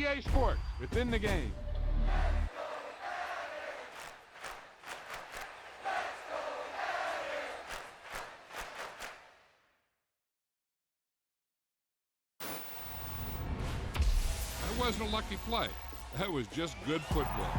EA Sports. It's in the game. That wasn't a lucky play. That was just good football.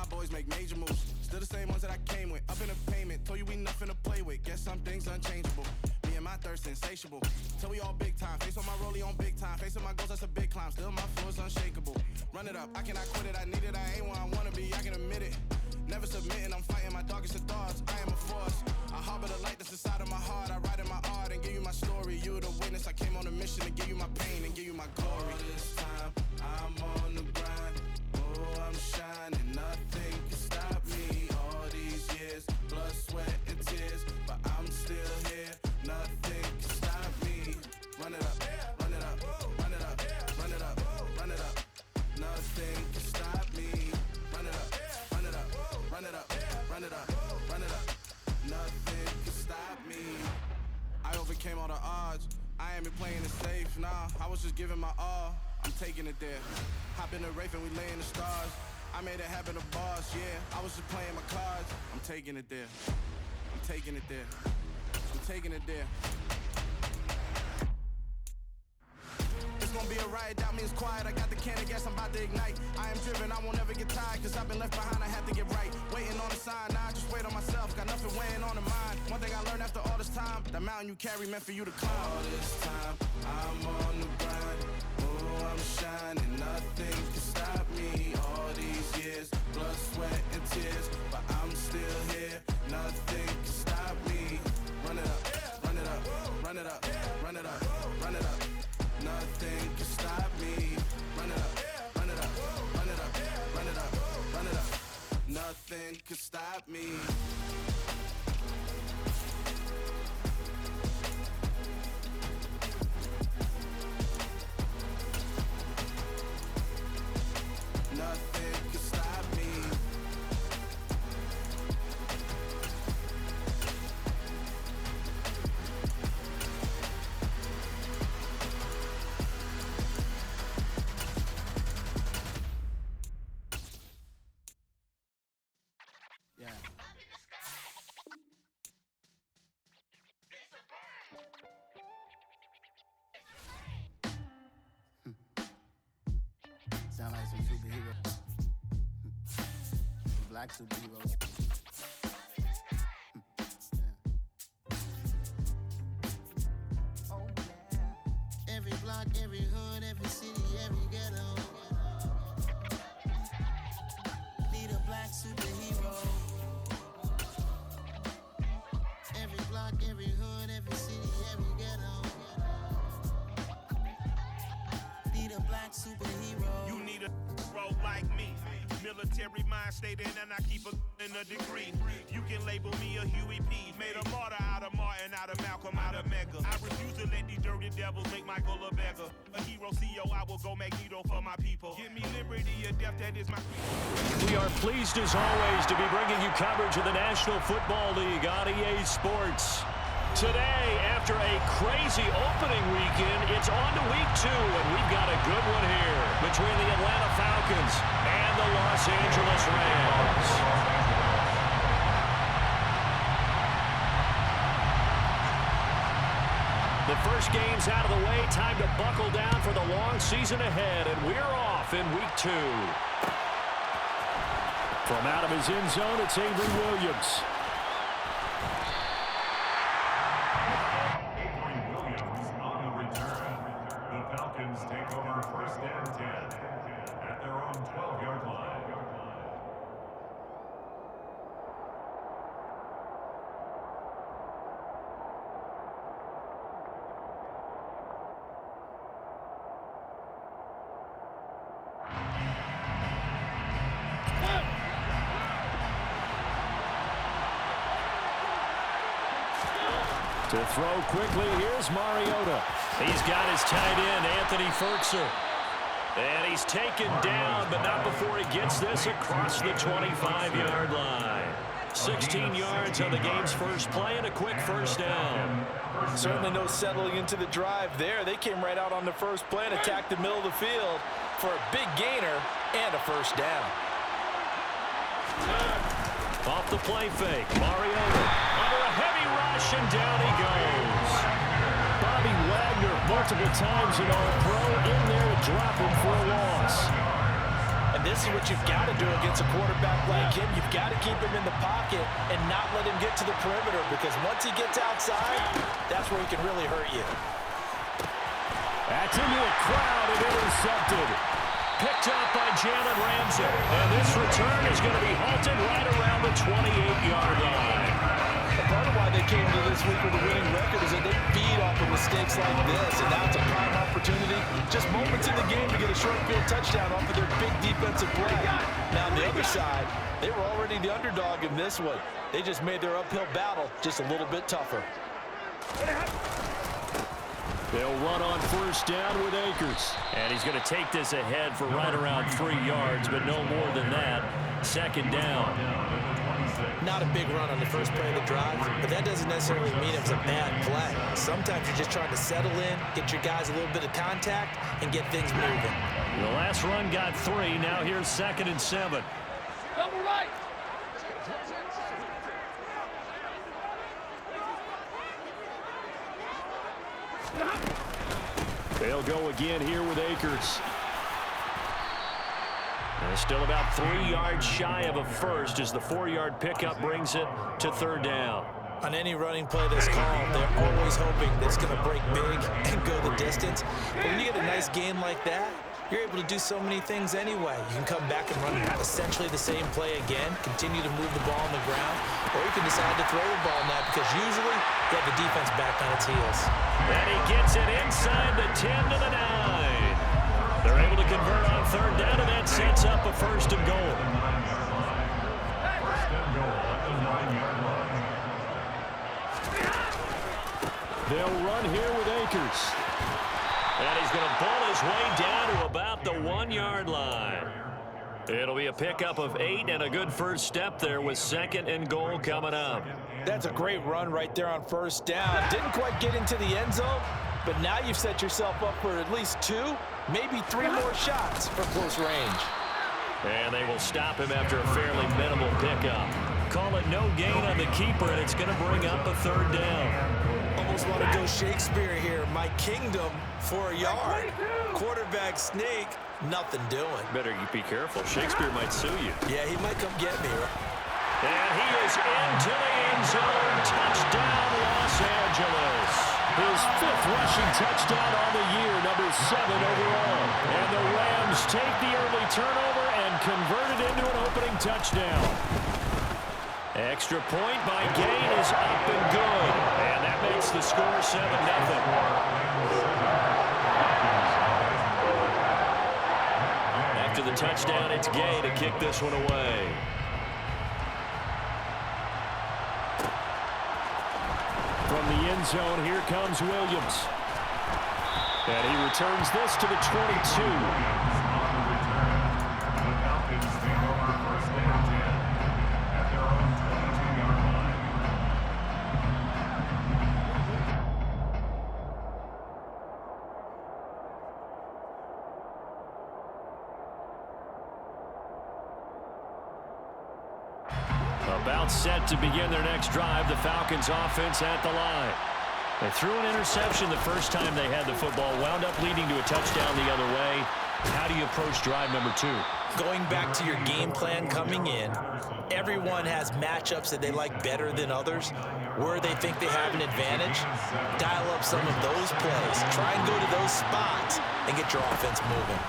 Boys make major moves, still the same ones that I came with. Up in the payment, told you we nothing to play with. Guess some things unchangeable. Me and my thirst insatiable. Till we all big time. Face on my rollie on big time. Facing my goals, that's a big climb. Still my flow is unshakable. Run it up, I cannot quit it. I need it, I ain't where I wanna be. I can admit it. Never submitting, I'm fighting my darkest of thoughts. I am a force. I harbor the light that's inside of my heart. I write in my art and give you my story. You the witness. I came on a mission to give you my pain and give you my glory. All this time, I'm on the grind. Oh, I'm shining. Nothing can stop me. All these years, blood, sweat, and tears. But I'm still here. Nothing can stop me. Run it up, run it up, run it up, run it up, run it up. Nothing can stop me. Run it up, run it up, run it up, run it up, run it up. Nothing can stop me. I overcame all the odds. I ain't been playing it safe, nah. I was just giving my all. I'm taking it there. Hop in the Wraith and we lay in the stars. I made it happen to boss, yeah. I was just playing my cards. I'm taking it there. I'm taking it there. I'm taking it there. It's gonna be a riot, doubt me it's quiet. I got the can of gas, I'm about to ignite. I am driven, I won't ever get tired. Cause I've been left behind, I have to get right. Waiting on the sign, now I just wait on myself. Got nothing weighing on the mind. One thing I learned after all this time, the mountain you carry meant for you to climb. All this time, I'm on the grind. Oh, I'm shining, nothing can stop me. All these years, blood, sweat, and tears. But I'm still here, nothing can stop me. Run it up, run it up, run it up, run it up, run it up. Nothing can stop me. Run it up, run it up, run it up, run it up, run it up. Nothing can stop me. Nothing can stop me. Yeah. Sound like some superheroes. Black superheroes. Oh, yeah. Every block, every hood, every city, every ghetto. Need a black superhero. Every block, every hood, every city, every ghetto. Need a black superhero. You need a hero like me. Military mind state and I keep in a degree. You can label me a Huey P. Made a martyr out of Martin, out of Malcolm, out of Mega. I refuse to let these dirty devils make Michael a beggar. A hero CEO, I will go Magneto for my people. Give me liberty or death, that is my creed. We are pleased as always to be bringing you coverage of the National Football League on EA Sports. Today, after a crazy opening weekend, it's on to week 2, and we've got a good one here between the Atlanta Falcons and the Los Angeles Rams. The first game's out of the way. Time to buckle down for the long season ahead, and we're off in week 2. From out of his end zone, it's Avery Williams. Take over first and 10 at their own 12-yard line. To throw quickly, here's Mariota. He's got his tight end, Anthony Ferkser. And he's taken down, but not before he gets this across the 25-yard line. 16 yards on the game's first play and a quick first down. Certainly no settling into the drive there. They came right out on the first play and attacked the middle of the field for a big gainer and a first down. Off the play fake, Mariota under a heavy rush, and down he goes. Bobby Wagner multiple times in All-Pro in there to drop him for a loss. And this is what you've got to do against a quarterback like him. You've got to keep him in the pocket and not let him get to the perimeter, because once he gets outside, that's where he can really hurt you. That's into a crowd and intercepted. Picked up by Jalen Ramsey. And this return is going to be halted right around the 28-yard line. Part of why they came to this week with a winning record is that they feed off of mistakes like this, and now it's a prime opportunity, just moments in the game, to get a short field touchdown off of their big defensive play. Now on the other side, they were already the underdog in this one. They just made their uphill battle just a little bit tougher. They'll run on first down with Akers. And he's going to take this ahead for right around 3 yards, but no more than that. Second down. Not a big run on the first play of the drive, but that doesn't necessarily mean it was a bad play. Sometimes you're just trying to settle in, get your guys a little bit of contact, and get things moving. The last run got 3. Now here's 2nd and 7. Double right. They'll go again here with Akers. And still about 3 yards shy of a first as the 4-yard pickup brings it to 3rd down. On any running play that's called, they're always hoping that it's going to break big and go the distance. But when you get a nice gain like that, you're able to do so many things anyway. You can come back and run essentially the same play again, continue to move the ball on the ground, or you can decide to throw the ball now, because usually you have the defense back on its heels. And he gets it inside the 10 to the 9. They're able to convert on 3rd down, and that sets up a 1st and goal. They'll run here with Akers. And he's going to pull his way down to about the 1-yard line. It'll be a pickup of 8 and a good first step there with 2nd and goal coming up. That's a great run right there on first down. Didn't quite get into the end zone, but now you've set yourself up for at least 2, maybe 3 more shots for close range. And they will stop him after a fairly minimal pickup. Call it no gain on the keeper, and it's going to bring up a 3rd down. Almost want to go Shakespeare here. My kingdom for a yard. Quarterback sneak, nothing doing. Better be careful. Shakespeare might sue you. Yeah, he might come get me. And he is into the end zone. Touchdown, Los Angeles. His 5th rushing touchdown on the year, number 7 overall. And the Rams take the early turnover and convert it into an opening touchdown. Extra point by Gain is up and good. And that makes the score 7-0. After the touchdown, it's Gay to kick this one away. From the end zone, here comes Williams. And he returns this to the 22. About set to begin their next drive, the Falcons offense at the line. They threw an interception the first time they had the football, wound up leading to a touchdown the other way. How do you approach drive number 2? Going back to your game plan coming in, everyone has matchups that they like better than others, where they think they have an advantage. Dial up some of those plays. Try and go to those spots and get your offense moving.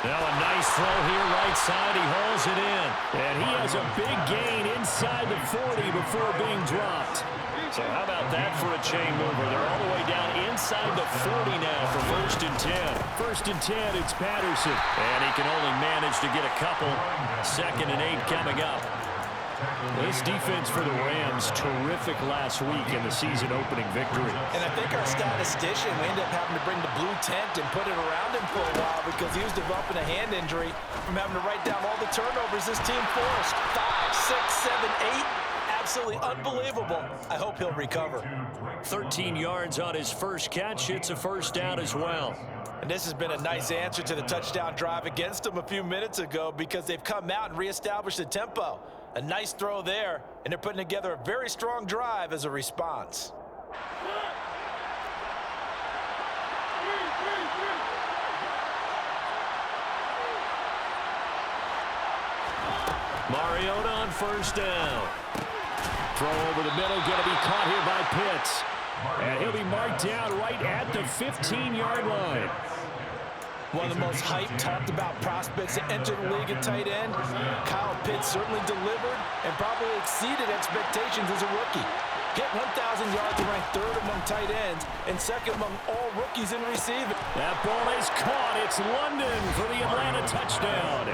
Now a nice throw here right side. He hauls it in. And he has a big gain inside the 40 before being dropped. So how about that for a chain mover? They're all the way down inside the 40 now for 1st and 10. 1st and 10, it's Patterson. And he can only manage to get a couple. 2nd and 8 coming up. This defense for the Rams, terrific last week in the season-opening victory. And I think our statistician, we ended up having to bring the blue tent and put it around him for a while because he was developing a hand injury from having to write down all the turnovers this team forced. 5, 6, 7, 8. Absolutely unbelievable. I hope he'll recover. 13 yards on his first catch. It's a first down as well. And this has been a nice answer to the touchdown drive against them a few minutes ago because they've come out and reestablished the tempo. A nice throw there, and they're putting together a very strong drive as a response. Mariota on first down. Throw over the middle, going to be caught here by Pitts. And he'll be marked down right at the 15-yard line. One of the most hyped, talked about prospects that entered the league at tight end. Kyle Pitts certainly delivered and probably exceeded expectations as a rookie. Hit 1,000 yards to rank third among tight ends and second among all rookies in receiving. That ball is caught. It's London for the Atlanta touchdown.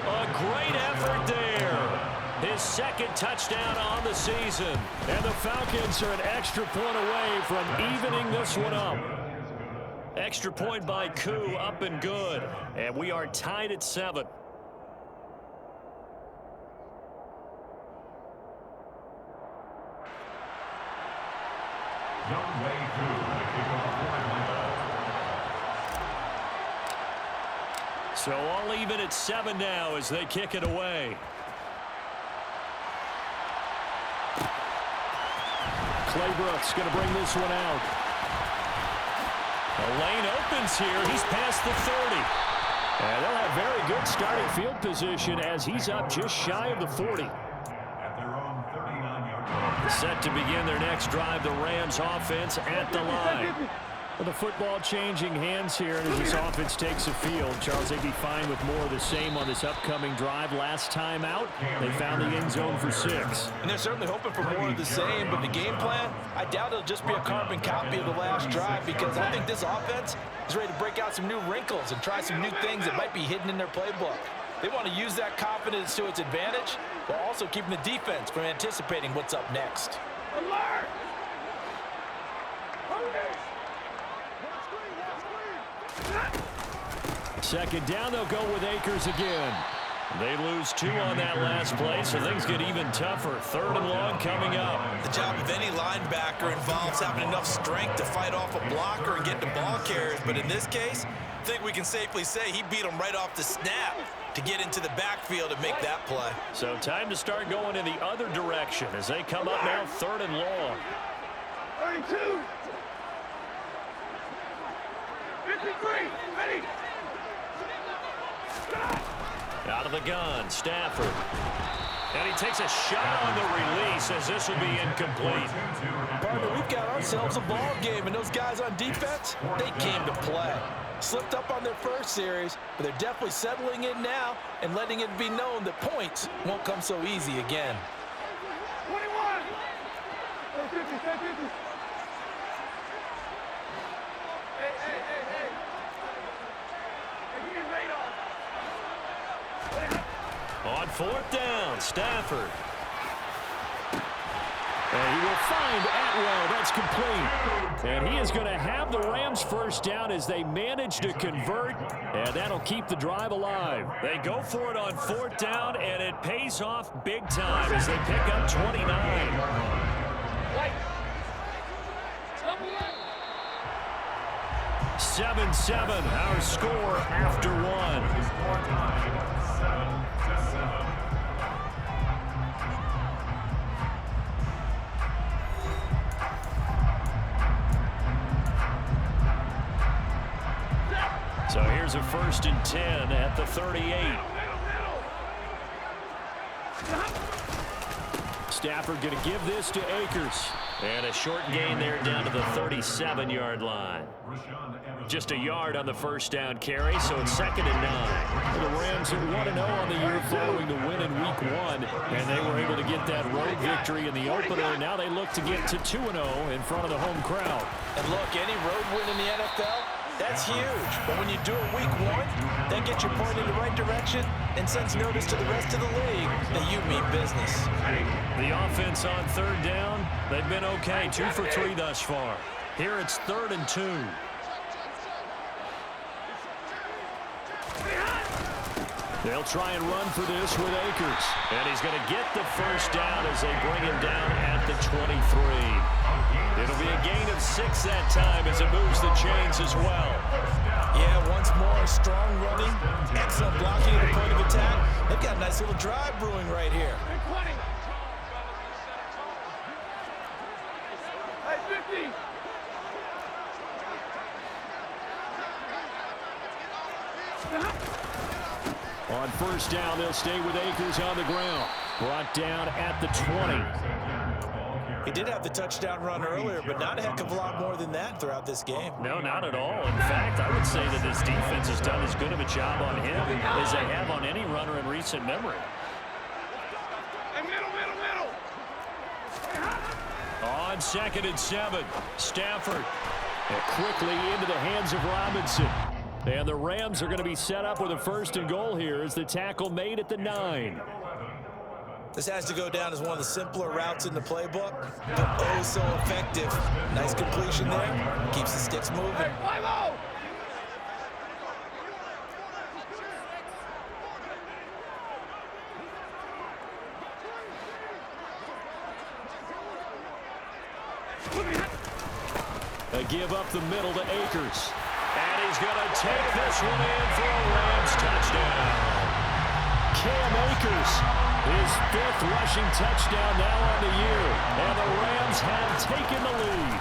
A great effort there. His second touchdown on the season. And the Falcons are an extra point away from evening this one up. Extra point by Koo, up and good. And we are tied at 7. So all even at 7 now as they kick it away. Claybrooks going to bring this one out. The lane opens here. He's past the 30. And they'll have very good starting field position as he's up just shy of the 40. At their own 39-yard line. Set to begin their next drive, the Rams offense at the line. Well, the football changing hands here as this offense takes the field. Charles, they'd be fine with more of the same on this upcoming drive. Last time out, they found the end zone for 6. And they're certainly hoping for more of the same, but the game plan, I doubt it'll just be a carbon copy of the last drive because I think this offense is ready to break out some new wrinkles and try some new things that might be hidden in their playbook. They want to use that confidence to its advantage while also keeping the defense from anticipating what's up next. Alert! Second down, they'll go with Akers again. They lose 2 on that last play, so things get even tougher. 3rd and long coming up. The job of any linebacker involves having enough strength to fight off a blocker and get the ball carriers, but in this case, I think we can safely say he beat him right off the snap to get into the backfield and make that play. So time to start going in the other direction as they come up now 3rd and long. 32. 53. Ready. Out of the gun, Stafford. And he takes a shot on the release as this will be incomplete. Partner, we've got ourselves a ball game, and those guys on defense, they came to play. Slipped up on their first series, but they're definitely settling in now and letting it be known that points won't come so easy again. 21. 50. Hey. Get your radar. On 4th down, Stafford. And he will find Atwell. That's complete. And he is going to have the Rams first down as they manage to convert. And that'll keep the drive alive. They go for it on 4th down, and it pays off big time as they pick up 29. 7-7, our score after 1. So here's a 1st and 10 at the 38. Stafford going to give this to Akers. And a short gain there down to the 37-yard line. Just a yard on the first down carry, so it's 2nd and 9. The Rams are 1-0 on the year following the win in Week 1, and they were able to get that road victory in the opener. Now they look to get to 2-0 in front of the home crowd. And look, any road win in the NFL That's huge. But when you do it week 1, that gets you pointed in the right direction and sends notice to the rest of the league that you mean business. The offense on third down, they've been okay. 2 for 3 thus far. Here it's 3rd and 2. They'll try and run for this with Akers. And he's going to get the first down as they bring him down at the 23. It'll be a gain of 6 that time as it moves the chains as well. Yeah, once more, strong running, excellent blocking at the point of attack. They've got a nice little drive brewing right here. Hey, 50. On first down, they'll stay with Akers on the ground. Brought down at the 20. He did have the touchdown run earlier, but not a heck of a lot more than that throughout this game. No, not at all. In fact, I would say that this defense has done as good of a job on him as they have on any runner in recent memory. Hey, middle. On 2nd and 7, Stafford. And quickly into the hands of Robinson. And the Rams are going to be set up with a 1st and goal here as the tackle made at the 9. This has to go down as one of the simpler routes in the playbook, but oh so effective. Nice completion there. Keeps the sticks moving. Hey, 5-0. They give up the middle to Akers. And he's going to take this one in for a Rams touchdown. Cam Akers, his 5th rushing touchdown now on the year. And the Rams have taken the lead.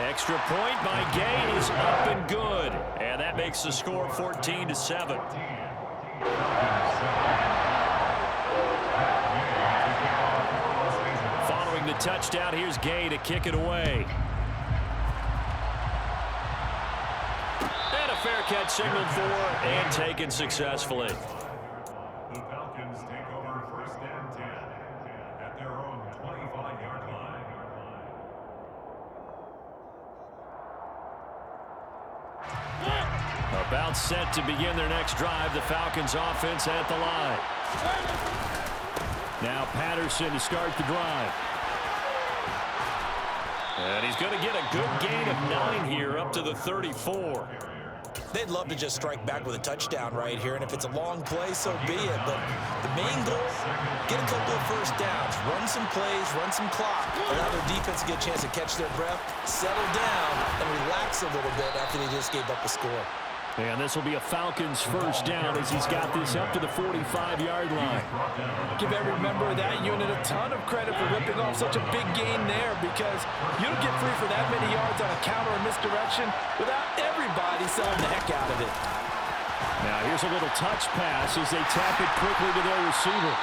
Extra point by Gay is up and good. And that makes the score 14-7. Following the touchdown, here's Gay to kick it away. And a fair catch signaled for and taken successfully. The Falcons take over 1st and 10 at their own 25-yard line. About set to begin their next drive. The Falcons offense at the line. Now Patterson to start the drive. And he's going to get a good gain of 9 here up to the 34. They'd love to just strike back with a touchdown right here, and if it's a long play, so be it. But the main goal, get a couple of first downs, run some plays, run some clock, allow their defense to get a chance to catch their breath, settle down, and relax a little bit after they just gave up a score. And this will be a Falcons first down as he's got this up to the 45-yard line. Give every member of that unit a ton of credit for ripping off such a big gain there, because you don't get free for that many yards on a counter or misdirection without everybody selling the heck out of it. Now here's a little touch pass as they tap it quickly to their receiver.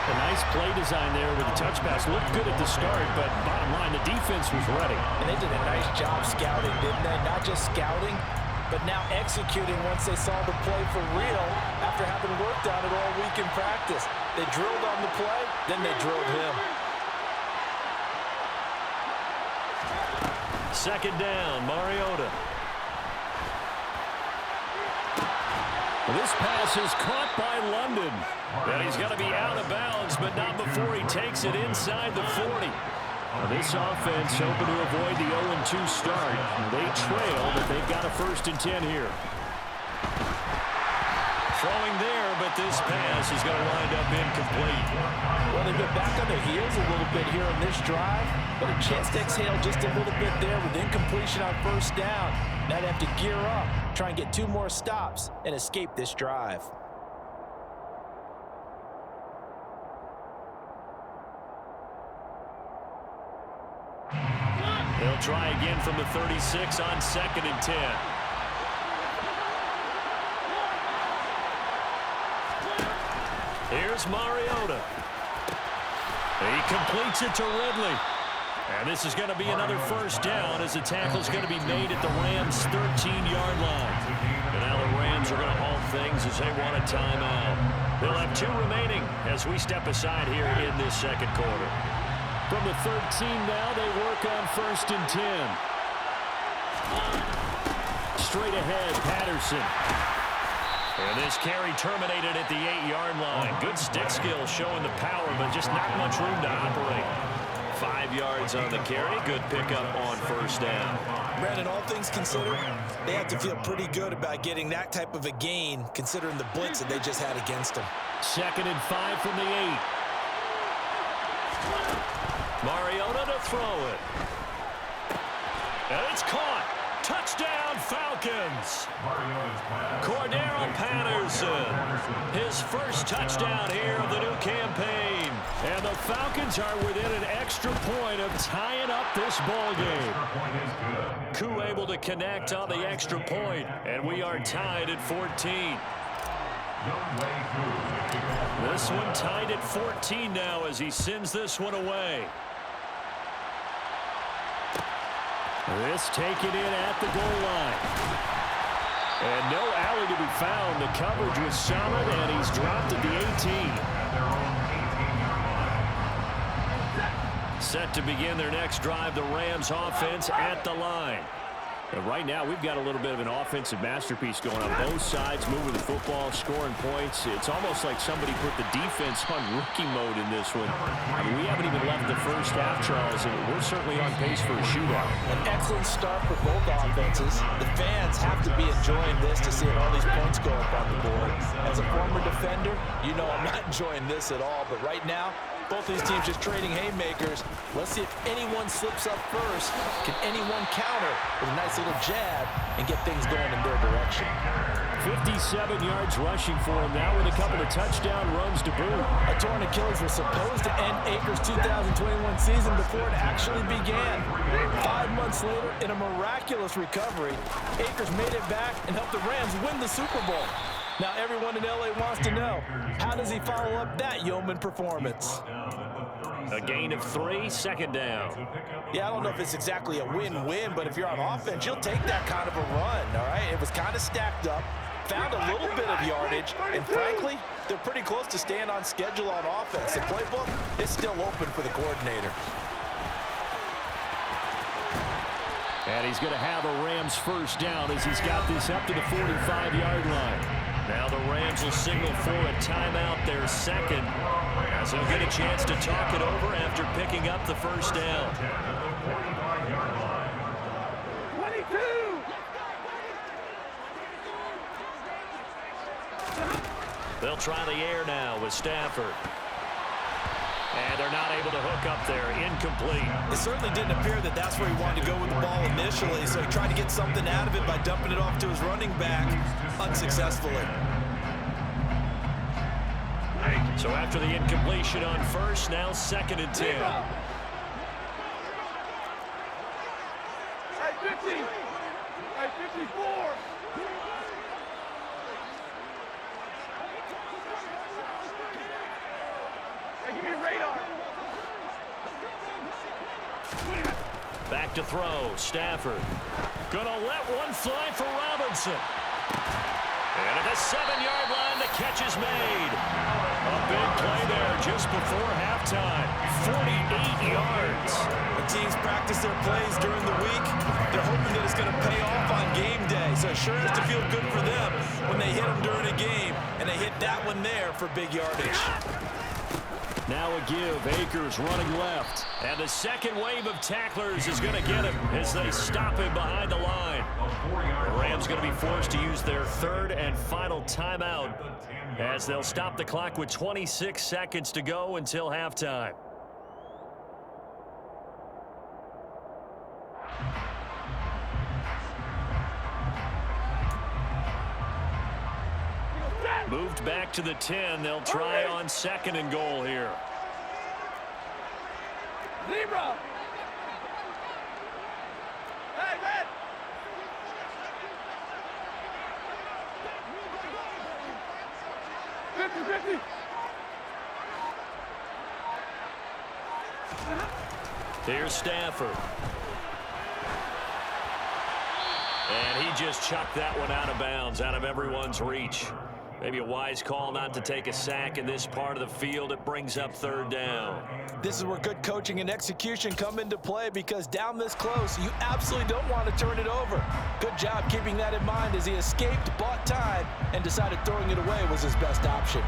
A nice play design there with the touch pass. Looked good at the start, but bottom line, the defense was ready. And they did a nice job scouting, didn't they? Not just scouting, but now executing once they saw the play for real after having worked on it all week in practice. They drilled on the play, then they drilled him. 2nd down, Mariota. This pass is caught by London. And he's going to be out of bounds, but not before he takes it inside the 40. This offense hoping to avoid the 0-2 start. They trail, but they've got a 1st and 10 here. Throwing there, but this pass is going to wind up incomplete. Well, they've been back on their heels a little bit here on this drive, but a chance to exhale just a little bit there with incompletion on 1st down. Now they have to gear up, try and get 2 more stops, and escape this drive. They'll try again from the 36 on 2nd and 10. Here's Mariota. He completes it to Ridley. And this is going to be another 1st down as the tackle's going to be made at the Rams' 13-yard line. And now the Rams are going to halt things as they want a timeout. They'll have 2 remaining as we step aside here in this 2nd quarter. From the 13 now, they work on 1st and 10. Straight ahead, Patterson. And this carry terminated at the 8-yard line. Good stick skill showing the power, but just not much room to operate. 5 yards on the carry. Good pickup on first down. Brandon, all things considered, they have to feel pretty good about getting that type of a gain, considering the blitz that they just had against them. 2nd and 5 from the 8. Mariota to throw it. And it's caught. Touchdown, Falcons. Cordero Patterson, his first touchdown here of the new campaign. And the Falcons are within an extra point of tying up this ball game. Koo able to connect on the extra point, and we are tied at 14. This one tied at 14 now as he sends this one away. This taken in at the goal line. And no alley to be found. The coverage was solid, and he's dropped at the 18. Set to begin their next drive, the Rams offense at the line. And right now, we've got a little bit of an offensive masterpiece going on. Both sides moving the football, scoring points. It's almost like somebody put the defense on rookie mode in this one. I mean, we haven't even left the first half, Charles, and we're certainly on pace for a shootout. An excellent start for both offenses. The fans have to be enjoying this to see all these points go up on the board. As a former defender, you know I'm not enjoying this at all. But right now, both these teams just trading haymakers. Let's see if anyone slips up first. Can anyone counter with a nice little jab and get things going in their direction? 57 yards rushing for him now with a couple of touchdown runs to boot. A torn Achilles was supposed to end Akers' 2021 season before it actually began. 5 months later, in a miraculous recovery, Akers made it back and helped the Rams win the Super Bowl. Now everyone in LA wants to know, how does he follow up that yeoman performance? A gain of 3, 2nd down. Yeah, I don't know if it's exactly a win-win, but if you're on offense, you'll take that kind of a run, all right? It was kind of stacked up, found a little bit of yardage, and frankly, they're pretty close to staying on schedule on offense. The playbook is still open for the coordinator. And he's going to have a Rams first down as he's got this up to the 45-yard line. Now the Rams will signal for a timeout, their second, as they'll get a chance to talk it over after picking up the first down. 22! They'll try the air now with Stafford. And they're not able to hook up there. Incomplete. It certainly didn't appear that that's where he wanted to go with the ball initially, so he tried to get something out of it by dumping it off to his running back unsuccessfully. So after the incompletion on first, now 2nd and 10. Hey, 50! Hey, 54! Hey, give me a radar! Back to throw, Stafford. Gonna let one fly for Robinson. And at the 7-yard line, the catch is made. A big play there just before halftime. 48 yards. The teams practice their plays during the week. They're hoping that it's going to pay off on game day. So it sure has to feel good for them when they hit them during a game. And they hit that one there for big yardage. Now a give. Akers running left. And the second wave of tacklers is going to get him as they stop him behind the line. The Rams going to be forced to use their 3rd and final timeout as they'll stop the clock with 26 seconds to go until halftime. Moved back to the 10. They'll try on 2nd and goal here. Zebra! Hey, man! Here's Stafford. And he just chucked that one out of bounds, out of everyone's reach. Maybe a wise call not to take a sack in this part of the field. It brings up third down. This is where good coaching and execution come into play, because down this close, you absolutely don't want to turn it over. Good job keeping that in mind as he escaped, bought time, and decided throwing it away was his best option.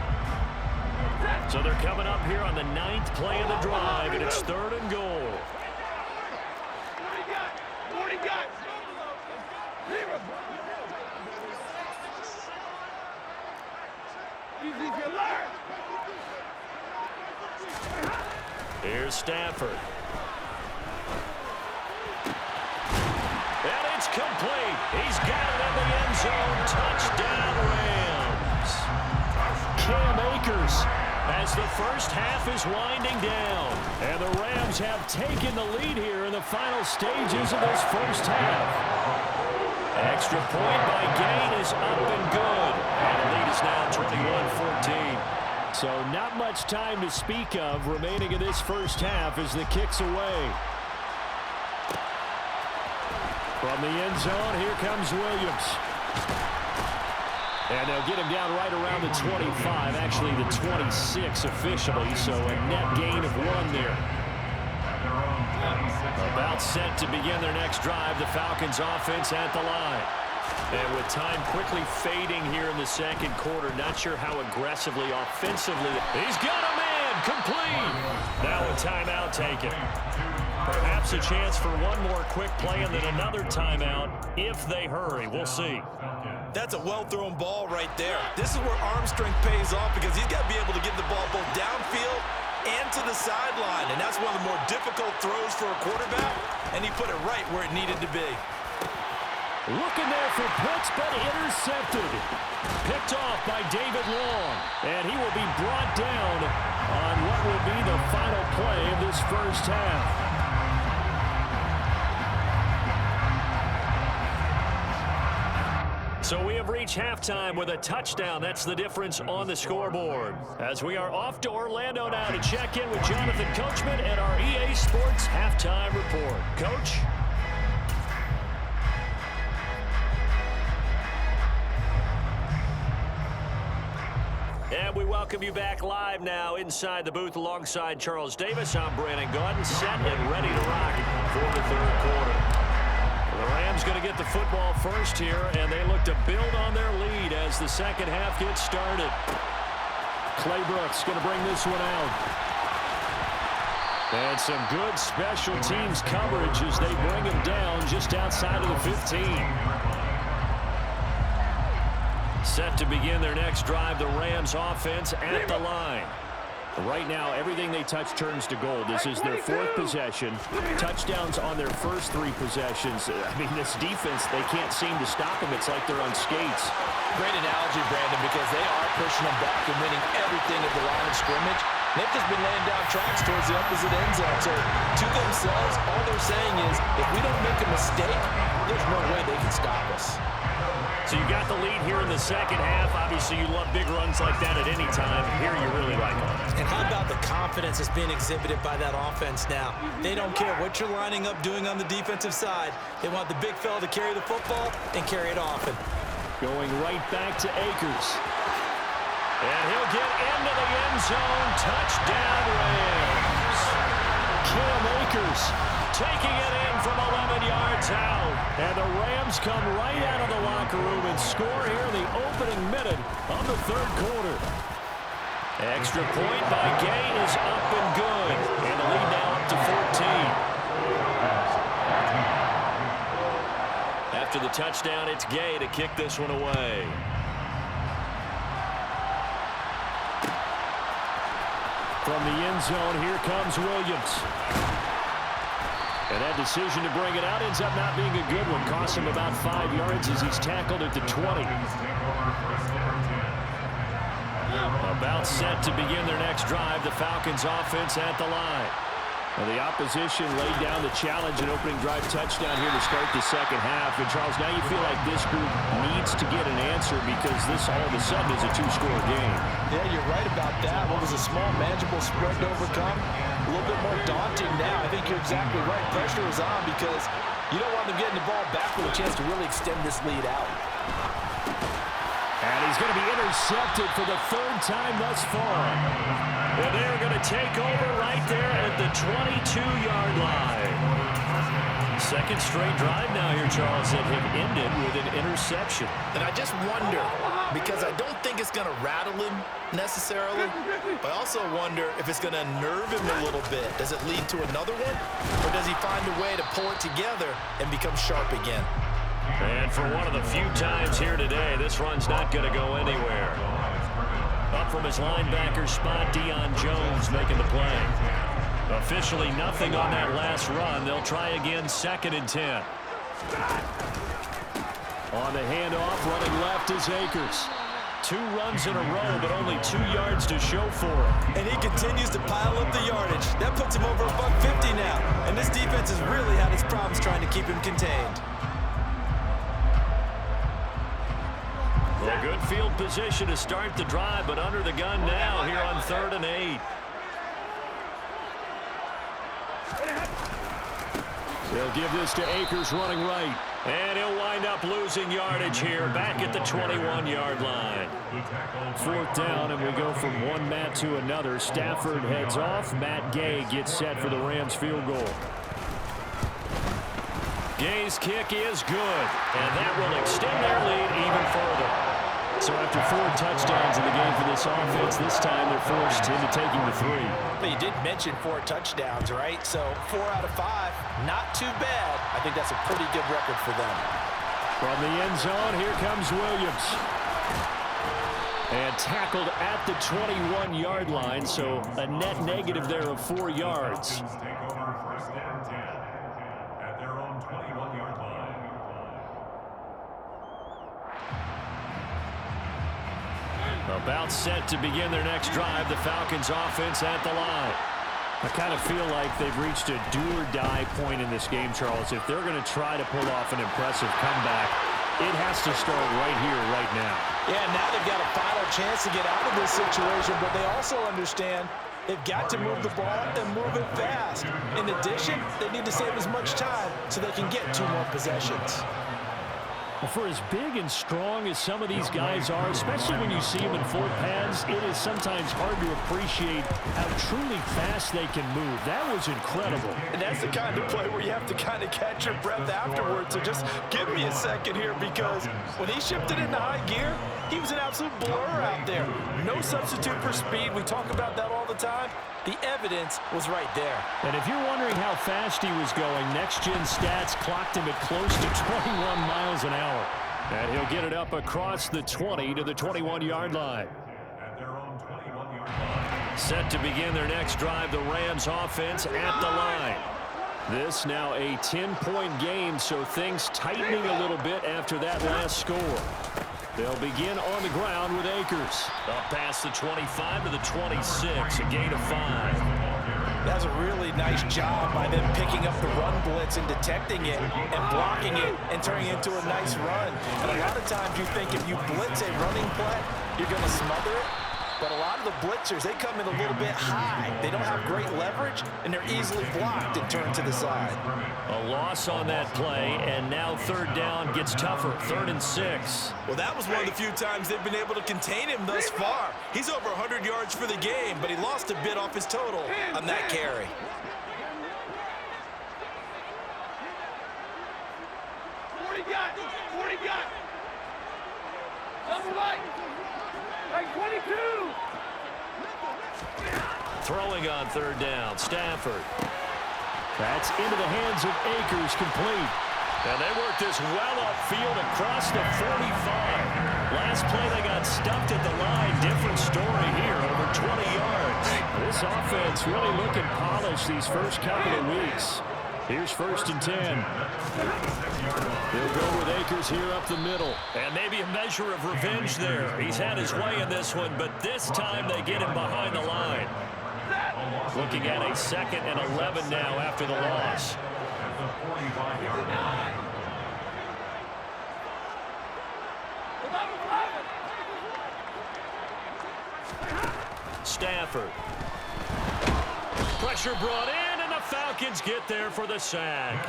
So they're coming up here on the 9th play of the drive, and it's 3rd and goal. Here's Stafford. And it's complete. He's got it in the end zone. Touchdown, Rams. Cam Akers as the first half is winding down. And the Rams have taken the lead here in the final stages of this first half. Extra point by Gain is up and good. And the lead is now 21-14. So not much time to speak of remaining in this first half as the kick's away. From the end zone, here comes Williams. And they'll get him down right around the 25, actually the 26 officially, so a net gain of 1 there. About set to begin their next drive, the Falcons offense at the line. And with time quickly fading here in the second quarter, not sure how aggressively, offensively. He's got a man, complete. Now a timeout taken. Perhaps a chance for one more quick play and then another timeout if they hurry. We'll see. That's a well-thrown ball right there. This is where arm strength pays off, because he's got to be able to get the ball both downfield and to the sideline. And that's one of the more difficult throws for a quarterback, and he put it right where it needed to be. Looking there for Pitts, but intercepted. Picked off by David Long. And he will be brought down on what will be the final play of this first half. So we have reached halftime with a touchdown. That's the difference on the scoreboard. As we are off to Orlando now to check in with Jonathan Coachman and our EA Sports Halftime Report. Coach? And we welcome you back live now inside the booth alongside Charles Davis. I'm Brandon Gaudin, set and ready to rock for the third quarter. The Rams going to get the football first here, and they look to build on their lead as the second half gets started. Clay Brooks going to bring this one out. And some good special teams coverage as they bring him down just outside of the 15. Set to begin their next drive, the Rams offense at the line. Right now, everything they touch turns to gold. This is their 4th possession. Touchdowns on their first 3 possessions. I mean, this defense, they can't seem to stop them. It's like they're on skates. Great analogy, Brandon, because they are pushing them back and winning everything at the line of scrimmage. They've just been laying down tracks towards the opposite end zone. So to themselves, all they're saying is, if we don't make a mistake, there's no way they can stop us. So you got the lead here in the second half. Obviously, you love big runs like that at any time. Here you really like them. And how about the confidence that's being exhibited by that offense now? They don't care what you're lining up doing on the defensive side. They want the big fella to carry the football and carry it often. Going right back to Akers. And he'll get into the end zone. Touchdown, Rams. Cam Akers taking it in from 11 yards out. And the Rams come right out of the locker room and score here in the opening minute of the third quarter. Extra point by Gay is up and good. And the lead now up to 14. After the touchdown, it's Gay to kick this one away. From the end zone, here comes Williams. And that decision to bring it out ends up not being a good one. Costs him about 5 yards as he's tackled at the 20. About set to begin their next drive. The Falcons offense at the line. Well, the opposition laid down the challenge and opening drive touchdown here to start the second half. And, Charles, now you feel like this group needs to get an answer because this all of a sudden is a 2-score game. Yeah, you're right about that. What was a small, manageable spread to overcome? A little bit more daunting now. I think you're exactly right. Pressure is on because you don't want them getting the ball back with a chance to really extend this lead out. And he's going to be intercepted for the third time thus far. And they're going to take over right there at the 22-yard line. Second straight drive now here, Charles, that have ended with an interception. And I just wonder, because I don't think it's going to rattle him necessarily, but I also wonder if it's going to nerve him a little bit. Does it lead to another one, or does he find a way to pull it together and become sharp again? And for one of the few times here today, this run's not going to go anywhere. Up from his linebacker spot, Deion Jones making the play. Officially nothing on that last run. They'll try again, 2nd and 10. On the handoff, running left is Akers. 2 runs in a row, but only 2 yards to show for him. And he continues to pile up the yardage. That puts him over $150 now. And this defense has really had its problems trying to keep him contained. A good field position to start the drive, but under the gun now here on 3rd and 8. They'll give this to Akers running right. And he'll wind up losing yardage here back at the 21-yard line. 4th down, and we go from one Matt to another. Stafford heads off. Matt Gay gets set for the Rams field goal. Gay's kick is good, and that will extend their lead even further. So after 4 touchdowns in the game for this offense, this time they're forced into taking the 3. But you did mention 4 touchdowns, right? So 4 out of 5, not too bad. I think that's a pretty good record for them. From the end zone, here comes Williams. And tackled at the 21-yard line, so a net negative there of 4 yards. Take over 1st and 10 at their own 21-yard line. About set to begin their next drive, the Falcons offense at the line. I kind of feel like they've reached a do-or-die point in this game, Charles. If they're going to try to pull off an impressive comeback, it has to start right here, right now. Yeah, now they've got a final chance to get out of this situation, but they also understand they've got to move the ball and move it fast. In addition, they need to save as much time so they can get 2 more possessions. Well, for as big and strong as some of these guys are, especially when you see them in full pads, it is sometimes hard to appreciate how truly fast they can move. That was incredible. And that's the kind of play where you have to kind of catch your breath afterwards. So just give me a second here, because when he shifted into high gear, he was an absolute blur out there. No substitute for speed. We talk about that all the time. The evidence was right there. And if you're wondering how fast he was going, next-gen stats clocked him at close to 21 miles an hour. And he'll get it up across the 20 to the 21-yard line. At their own 21-yard line. Set to begin their next drive, the Rams offense at the line. This now a 10-point game, so things tightening a little bit after that last score. They'll begin on the ground with Akers. Up past the 25 to the 26, a gain of 5. That's a really nice job by them picking up the run blitz and detecting it and blocking it and turning it into a nice run. And a lot of times you think if you blitz a running play, you're going to smother it. But a lot of the blitzers, they come in a little bit high. They don't have great leverage, and they're easily blocked and turned to the side. A loss on that play, and now 3rd down gets tougher, 3rd and 6. Well, that was one of the few times they've been able to contain him thus far. He's over 100 yards for the game, but he lost a bit off his total on that carry. Throwing on 3rd down, Stafford. That's into the hands of Akers, complete. And they work this well upfield across the 45. Last play they got stuffed at the line. Different story here, over 20 yards. This offense really looking polished these first couple of weeks. Here's 1st and 10. They'll go with Akers here up the middle. And maybe a measure of revenge there. He's had his way in this one, but this time they get him behind the line. Looking at a 2nd and 11 now after the loss. At the 45-yard line. Stafford. Pressure brought in, and the Falcons get there for the sack.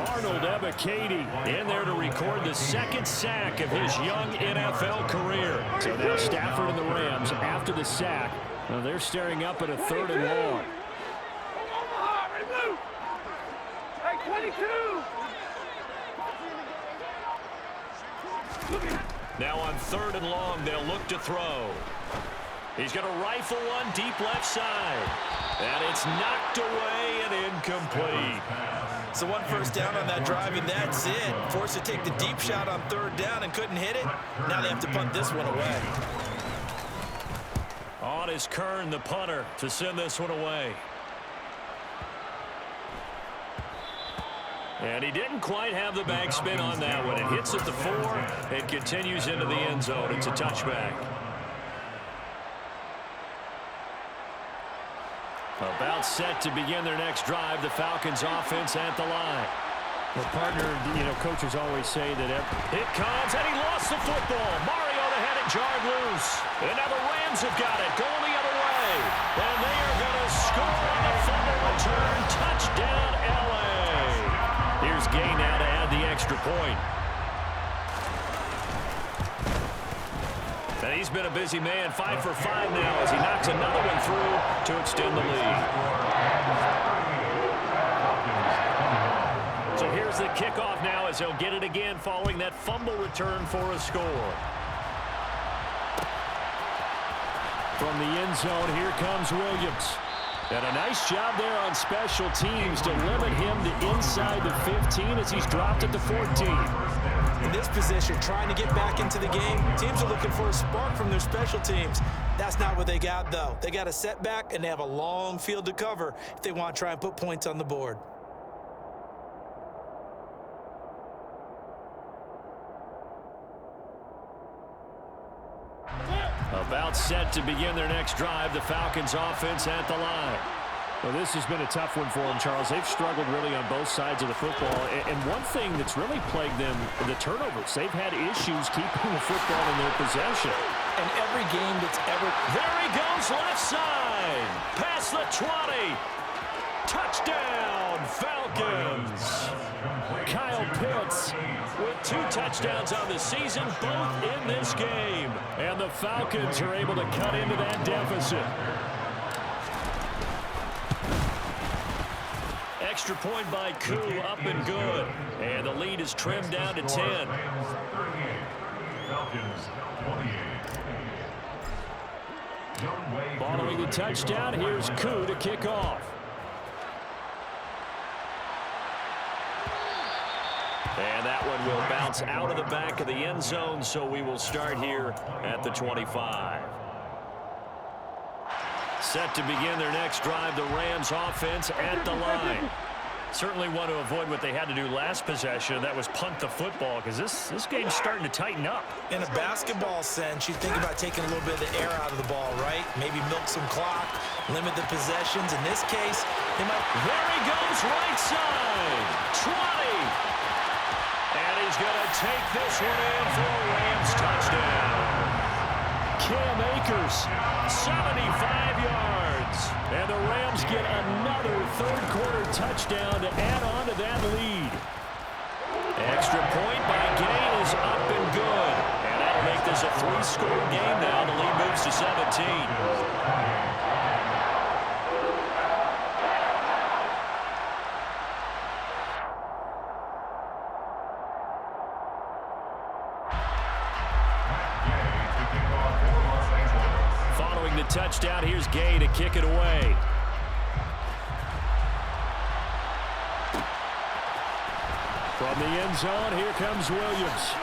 Arnold Ebiketie in there to record the second sack of his young NFL career. So now Stafford and the Rams, after the sack, well, they're staring up at a 3rd and long. Omaha, ready, move. Hey, 22. Now on 3rd and long, they'll look to throw. He's going to rifle one deep left side. And it's knocked away and incomplete. So 1 first down on that drive, and that's it. Forced to take the deep shot on 3rd down and couldn't hit it. Now they have to punt this one away. On is Kern, the punter, to send this one away. And he didn't quite have the backspin on that one. It hits at the 4 and continues into the end zone. It's a touchback. About set to begin their next drive, the Falcons offense at the line. Well, partner, coaches always say that It comes, and he lost the football. Mariota had it jarred loose. And now the Rams have got it, going the other way. And they are going to score on the fumble return. Touchdown, L.A. Here's Gay now to add the extra point. And he's been a busy man, 5 for 5 now as he knocks another one through to extend the lead. So here's the kickoff now as he'll get it again following that fumble return for a score. from the end zone, here comes Williams. And a nice job there on special teams to limit him to inside the 15 as he's dropped at the 14. In this position, trying to get back into the game, teams are looking for a spark from their special teams. That's not what they got, though. They got a setback, and they have a long field to cover if they want to try and put points on the board. About set to begin their next drive, the Falcons offense at the line. Well, this has been a tough one for them, Charles. They've struggled really on both sides of the football. And one thing that's really plagued them, the turnovers. They've had issues keeping the football in their possession. And every game that's ever... There he goes, left side. Past the 20. Touchdown, Falcons. Kyle Pitts with 2 touchdowns on the season, both in this game. And the Falcons are able to cut into that deficit. Extra point by Koo, up and good. And the lead is trimmed down to 10. Following the touchdown, here's Koo to kick off. And that one will bounce out of the back of the end zone, so we will start here at the 25. Set to begin their next drive, the Rams offense at the line. Certainly want to avoid what they had to do last possession. That was punt the football, because this game's starting to tighten up. In a basketball sense, you think about taking a little bit of the air out of the ball, right? Maybe milk some clock, limit the possessions. In this case, they might... There he goes, right side. 20. And he's going to take this one in for a Rams touchdown. Cam Akers, 75 yards. And the Rams get another third-quarter touchdown to add on to that lead. Extra point by Gay is up and good. And that'll make this a 3-score game now. The lead moves to 17. The touchdown, here's Gay to kick it away. From the end zone, here comes Williams.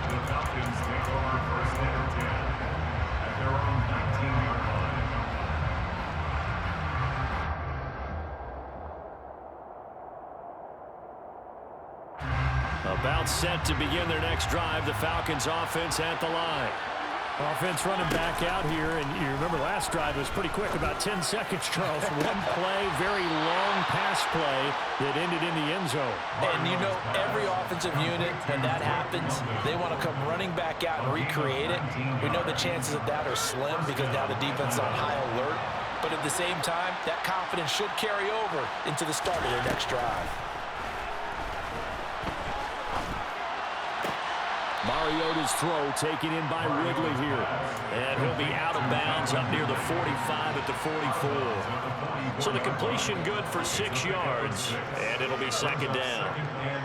The Falcons take over first and 10 at their own 19-yard line. About set to begin their next drive, the Falcons offense at the line. Offense running back out here, and you remember last drive was pretty quick, about 10 seconds, Charles. One play, very long pass play that ended in the end zone. And you know, every offensive unit, when that happens, they want to come running back out and recreate it. We know the chances of that are slim because now the defense is on high alert. But at the same time, that confidence should carry over into the start of their next drive. Mariota's throw taken in by Ridley here. And he'll be out of bounds up near the 45 at the 44. So the completion good for 6 yards, and it'll be second down.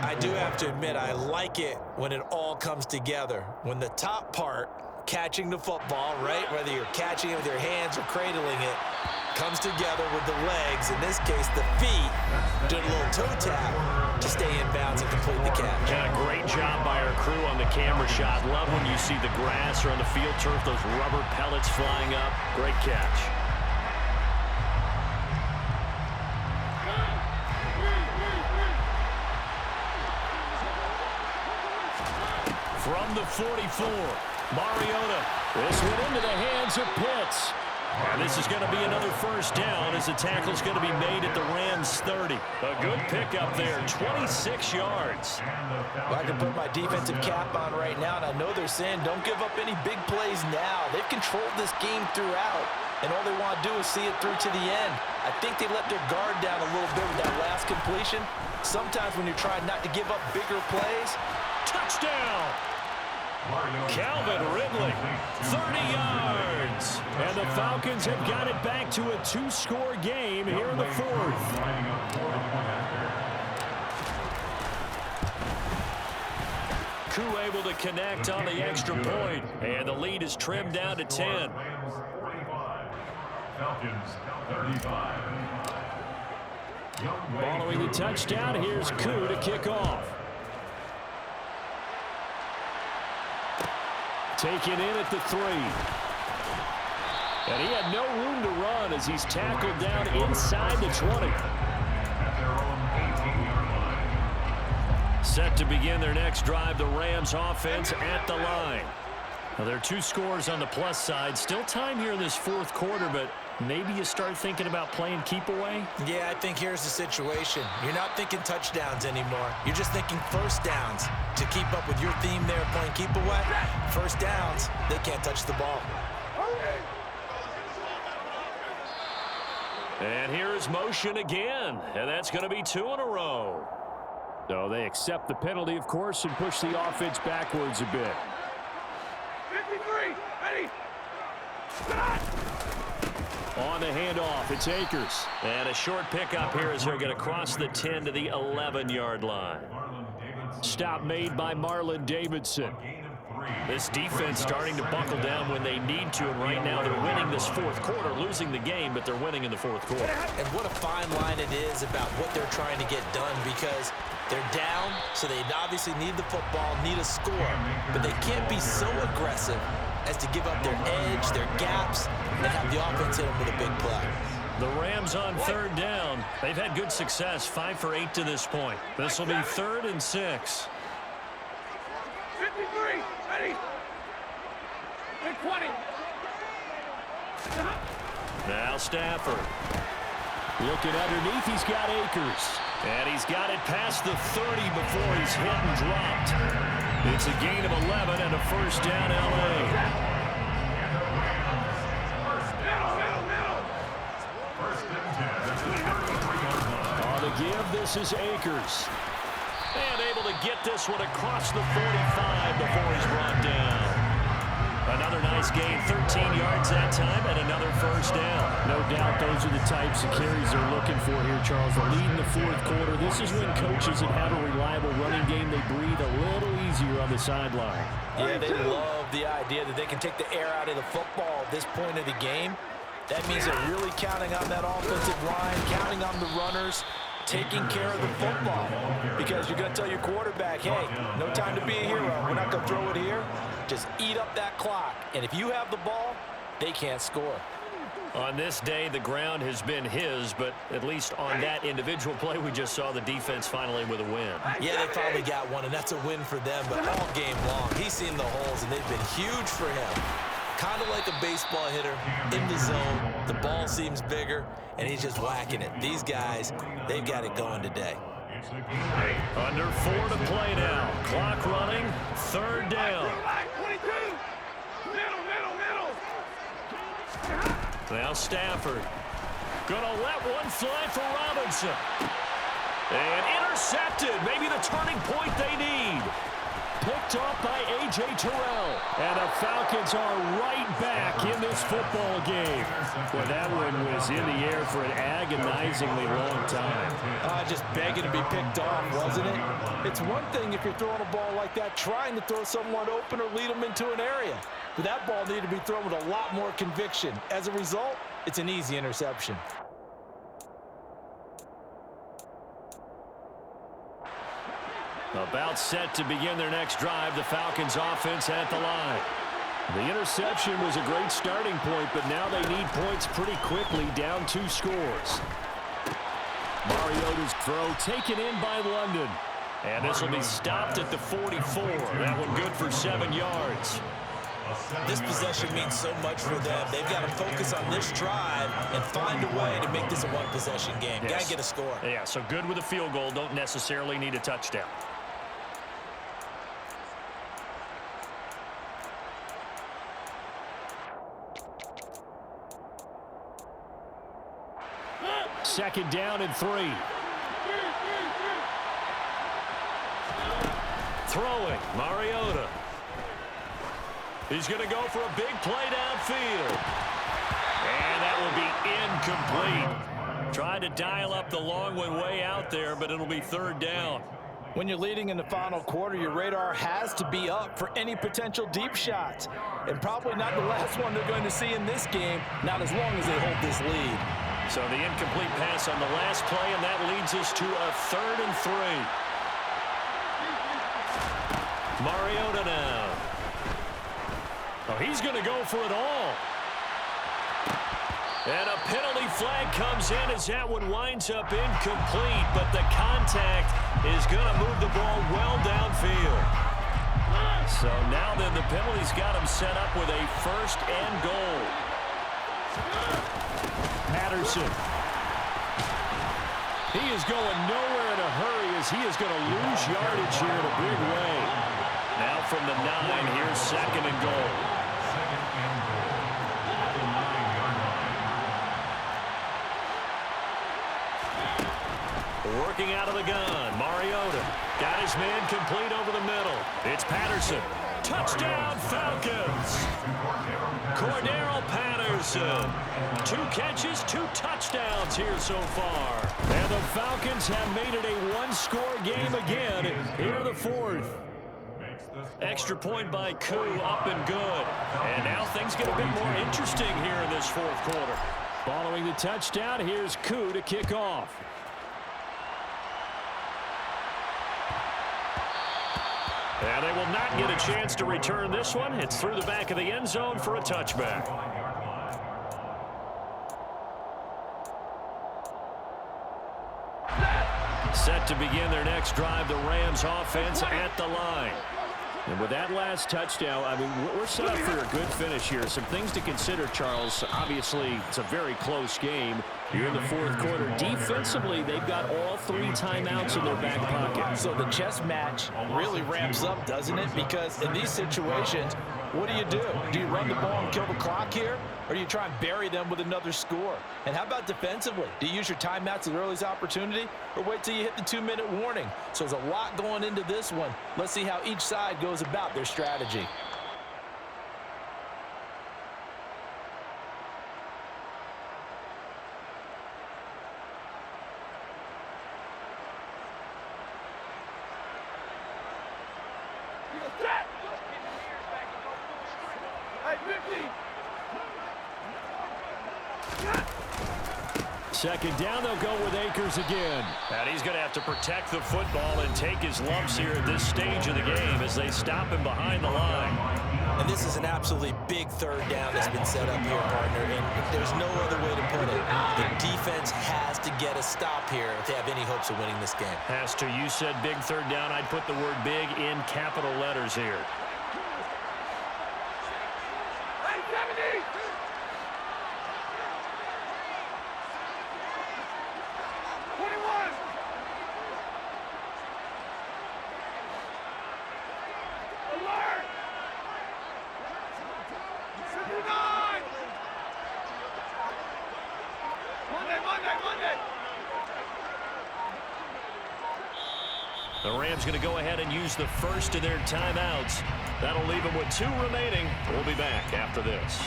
I do have to admit, I like it when it all comes together. When the top part, catching the football, right, whether you're catching it with your hands or cradling it, comes together with the legs, in this case the feet, doing a little toe tap to stay in bounds and complete the catch. Yeah, great job by our crew on the camera shot. Love when you see the grass or on the field turf, those rubber pellets flying up. Great catch. From the 44, Mariota. This went into the hands of Pitts. And this is going to be another first down as the tackle's going to be made at the Rams' 30. A good pickup there, 26 yards. Well, I can put my defensive cap on right now, and I know they're saying don't give up any big plays now. They've controlled this game throughout, and all they want to do is see it through to the end. I think they let their guard down a little bit with that last completion. Sometimes when you're trying not to give up bigger plays. Touchdown! Calvin Ridley, 30 yards. And the Falcons have got it back to a 2-score game here in the fourth. Koo able to connect on the extra point, and the lead is trimmed down to 10. Falcons 35. Following the touchdown, here's Koo to kick off. Taken in at the 3. And he had no room to run as he's tackled down inside the 20. Set to begin their next drive, the Rams offense at the line. Now, there are 2 scores on the plus side. Still time here in this fourth quarter, but maybe you start thinking about playing keep away? Yeah, I think here's the situation. You're not thinking touchdowns anymore. You're just thinking first downs. To keep up with your theme there, playing keep away, first downs, they can't touch the ball. And here's motion again, and that's going to be 2 in a row. So they accept the penalty, of course, and push the offense backwards a bit. 53, ready. On the handoff, it's Akers. And a short pickup here as they're going to cross the 10 to the 11-yard line. Stop made by Marlon Davidson. This defense starting to buckle down when they need to, and right now they're winning this fourth quarter, losing the game, but they're winning in the fourth quarter. And what a fine line it is about what they're trying to get done, because they're down, so they obviously need the football, need a score, but they can't be so aggressive as to give up their edge, their gaps, and have the offense hit them with a big play. The Rams on third down. They've had good success, 5 for 8 to this point. This will be 3rd and 6. 53, ready. And 20. Now Stafford. Looking underneath, he's got Akers. And he's got it past the 30 before he's hit and dropped. It's a gain of 11 and a first down, L.A. On the give, this is Akers. And able to get this one across the 45 before he's brought down. Another nice gain, 13 yards that time, and another first down. No doubt those are the types of carries they're looking for here, Charles. The lead in the fourth quarter. This is when coaches that have a reliable running game, they breathe a little easier on the sideline. Yeah, they love the idea that they can take the air out of the football at this point of the game. That means they're really counting on that offensive line, counting on the runners, taking care of the football. Because you're going to tell your quarterback, hey, no time to be a hero. We're not going to throw it here. Just eat up that clock. And if you have the ball, they can't score. On this day, the ground has been his, but at least on that individual play, we just saw the defense finally with a win. Yeah, they finally got one, and that's a win for them. But all game long, he's seen the holes, and they've been huge for him. Kind of like a baseball hitter in the zone. The ball seems bigger, and he's just whacking it. These guys, they've got it going today. Under 4 to play now. Clock running. 3rd down. 22. Middle. Now Stafford. Gonna let one fly for Robinson. And intercepted. Maybe the turning point they need. Picked off by A.J. Terrell. And the Falcons are right back in this football game. Boy, that one was in the air for an agonizingly long time. Just begging to be picked off, wasn't it? It's one thing if you're throwing a ball like that, trying to throw someone open or lead them into an area. But that ball needed to be thrown with a lot more conviction. As a result, it's an easy interception. About set to begin their next drive, the Falcons offense at the line. The interception was a great starting point, but now they need points pretty quickly, down 2 scores. Mariota's throw taken in by London. And this will be stopped at the 44. That one good for 7 yards. This possession means so much for them. They've got to focus on this drive and find a way to make this a one-possession game. Yes. Got to get a score. Yeah, so good with a field goal. Don't necessarily need a touchdown. Second down and 3. Throwing, Mariota. He's going to go for a big play downfield. And that will be incomplete. Tried to dial up the long one way out there, but it'll be 3rd down. When you're leading in the final quarter, your radar has to be up for any potential deep shots. And probably not the last one they're going to see in this game, not as long as they hold this lead. So the incomplete pass on the last play, and that leads us to a 3rd and 3. Mariota now. Oh, he's going to go for it all. And a penalty flag comes in as that one winds up incomplete, but the contact is going to move the ball well downfield. So now then the penalty's got him set up with a 1st and goal. Patterson. He is going nowhere in a hurry as he is going to lose yardage here in a big way. Now from the 9, here's 2nd and goal. Working out of the gun, Mariota got his man complete over the middle. It's Patterson. Touchdown, Falcons. Cordero Patterson. 2 catches, 2 touchdowns here so far. And the Falcons have made it a 1-score game again here in the 4th. Extra point by Koo, up and good. And now things get a bit more interesting here in this 4th quarter. Following the touchdown, here's Koo to kick off. And they will not get a chance to return this one. It's through the back of the end zone for a touchback. Set to begin their next drive, the Rams offense at the line. And with that last touchdown, I mean, we're set up for a good finish here. Some things to consider, Charles. Obviously, it's a very close game. You're in the 4th quarter. Defensively, they've got all 3 timeouts in their back pocket. So the chess match really ramps up, doesn't it? Because in these situations, what do? Do you run the ball and kill the clock here? Or do you try and bury them with another score? And how about defensively? Do you use your timeouts at the earliest opportunity? Or wait till you hit the 2-minute warning? So there's a lot going into this one. Let's see how each side goes about their strategy. Second down, they'll go with Akers again. And he's going to have to protect the football and take his lumps here at this stage of the game as they stop him behind the line. And this is an absolutely big 3rd down that's been set up here, partner, and there's no other way to put it. The defense has to get a stop here if they have any hopes of winning this game. Has to. You said big 3rd down. I'd put the word big in capital letters here. 70. The Rams going to go ahead and use the first of their timeouts. That'll leave them with 2 remaining. We'll be back after this.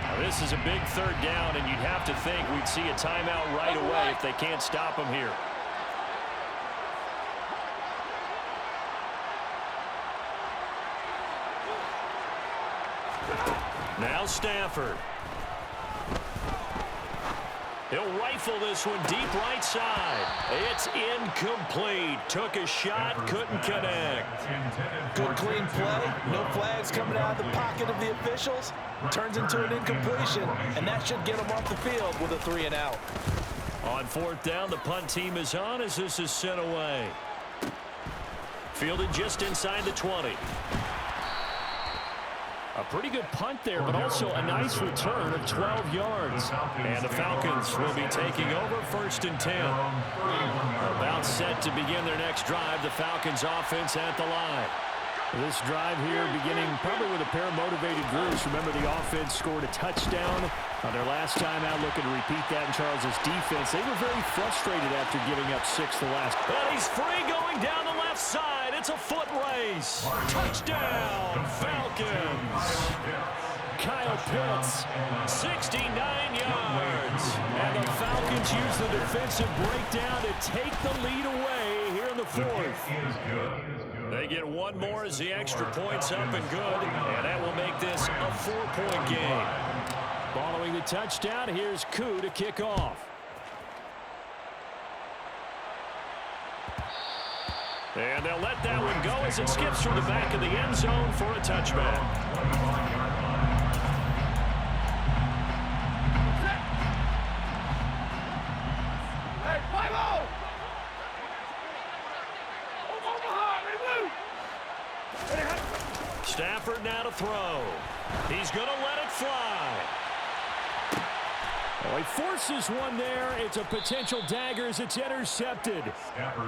Now, this is a big 3rd down, and you'd have to think we'd see a timeout right away if they can't stop them here. Now Stafford. He'll rifle this one deep right side. It's incomplete. Took a shot, couldn't connect. Good clean play. No flags coming out of the pocket of the officials. Turns into an incompletion, and that should get them off the field with a 3 and out. On 4th down, the punt team is on as this is sent away. Fielded just inside the 20. A pretty good punt there, but also a nice return of 12 yards. And the Falcons will be taking over 1st and 10. About set to begin their next drive. The Falcons offense at the line. This drive here beginning probably with a pair of motivated groups. Remember, the offense scored a touchdown on their last time out, looking to repeat that in Charles's defense. They were very frustrated after giving up 6 the last. And he's free going down the left side. It's a foot race. Touchdown, Falcons. Kyle Pitts, 69 yards. And the Falcons use the defensive breakdown to take the lead away here in the 4th. They get 1 more as the extra point's up and good. And that will make this a 4-point game. Following the touchdown, here's Koo to kick off. And they'll let that one go as it skips through the back of the end zone for a touchback. Stafford now to throw. He's going to let it fly. Oh, he forces one there. It's a potential dagger as it's intercepted.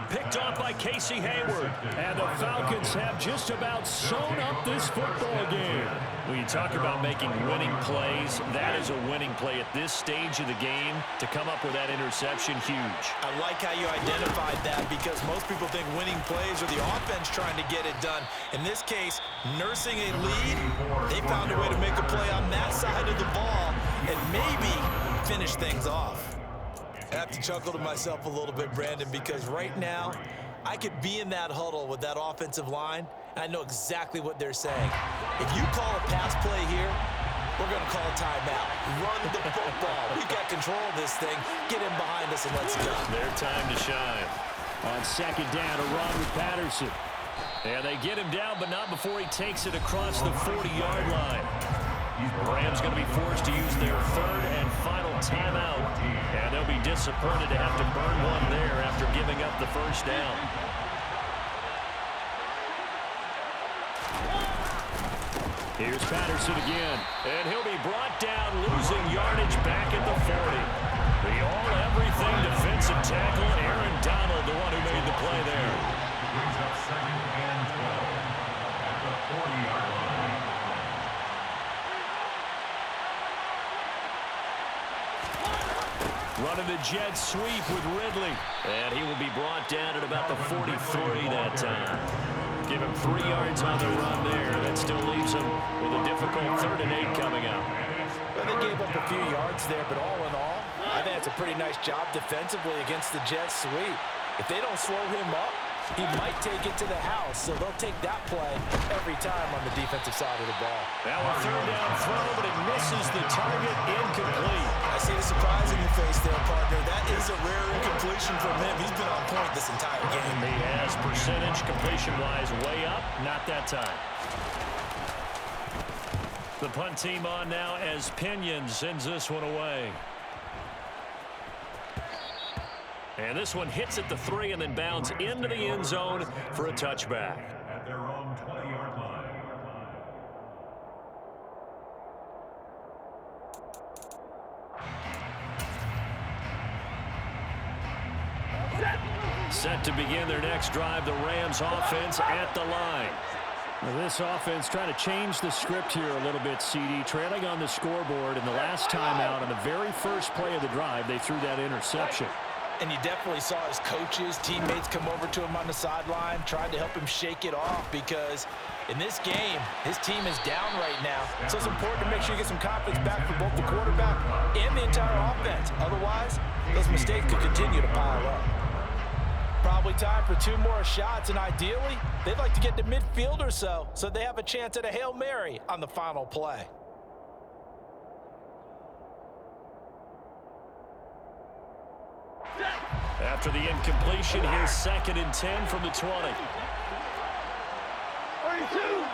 Picked off by Casey Hayward. And the Falcons have just about sewn up this football game. When you talk about making winning plays, that is a winning play at this stage of the game. To come up with that interception, huge. I like how you identified that, because most people think winning plays are the offense trying to get it done. In this case, nursing a lead, they found a way to make a play on that side of the ball and maybe finish things off. I have to chuckle to myself a little bit, Brandon, because right now I could be in that huddle with that offensive line, and I know exactly what they're saying. If you call a pass play here, we're going to call a timeout. Run the football. We got control of this thing. Get in behind us and let's go. Their time to shine. On 2nd down, a run with Patterson. And they get him down, but not before he takes it across the 40-yard line. The Rams going to be forced to use their 3rd and final timeout. And they'll be disappointed to have to burn one there after giving up the 1st down. Here's Patterson again. And he'll be brought down, losing yardage back at the 40. The all-everything defensive tackle, Aaron Donald, the one who made the play there. Brings up 2nd and 12 at the 40-yard line. Running the jet sweep with Ridley. And he will be brought down at about the 43 that time. Give him 3 yards on the run there. That still leaves him with a difficult 3rd and 8 coming up. Well, they gave up a few yards there, but all in all, I think it's a pretty nice job defensively against the jet sweep. If they don't slow him up, he might take it to the house, so they'll take that play every time on the defensive side of the ball. Now a 3rd down throw, but it misses the target, incomplete. I see the surprise in your face there, partner. That is a rare incompletion from him. He's been on point this entire game. He has percentage completion-wise way up, not that time. The punt team on now as Pinion sends this one away. And this one hits at the 3 and then bounds into the end zone for a touchback. At their own 20-yard line. Set to begin their next drive, the Rams offense at the line. Well, this offense trying to change the script here a little bit, CD. Trailing on the scoreboard, and the last time out on the very first play of the drive, they threw that interception. And you definitely saw his coaches, teammates come over to him on the sideline, tried to help him shake it off because in this game, his team is down right now. So it's important to make sure you get some confidence back for both the quarterback and the entire offense. Otherwise, those mistakes could continue to pile up. Probably time for 2 more shots, and ideally, they'd like to get to midfield or so they have a chance at a Hail Mary on the final play. After the incompletion, here's 2nd and 10 from the 20. 32.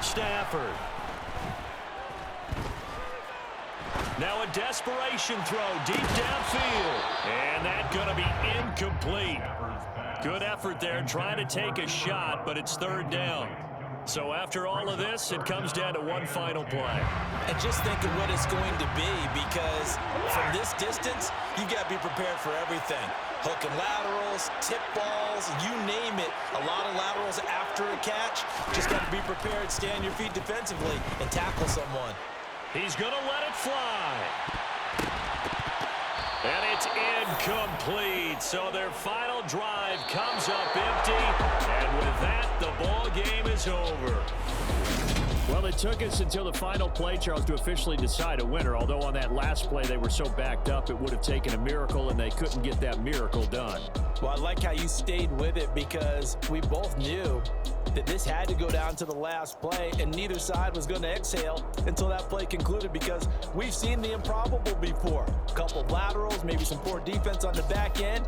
Stafford. Now a desperation throw deep downfield. And that's going to be incomplete. Good effort there trying to take a shot, but it's 3rd down. So after all of this, it comes down to one final play. And just think of what it's going to be, because from this distance, you've got to be prepared for everything. Hook and laterals, tip balls, you name it. A lot of laterals after a catch. Just got to be prepared, stay on your feet defensively, and tackle someone. He's going to let it fly. And it's incomplete. So their final drive comes up empty. And with that, the ball game is over. Well, it took us until the final play, Charles, to officially decide a winner. Although on that last play, they were so backed up, it would have taken a miracle, and they couldn't get that miracle done. Well, I like how you stayed with it, because we both knew that this had to go down to the last play, and neither side was going to exhale until that play concluded, because we've seen the improbable before. A couple of laterals, maybe some poor defense on the back end,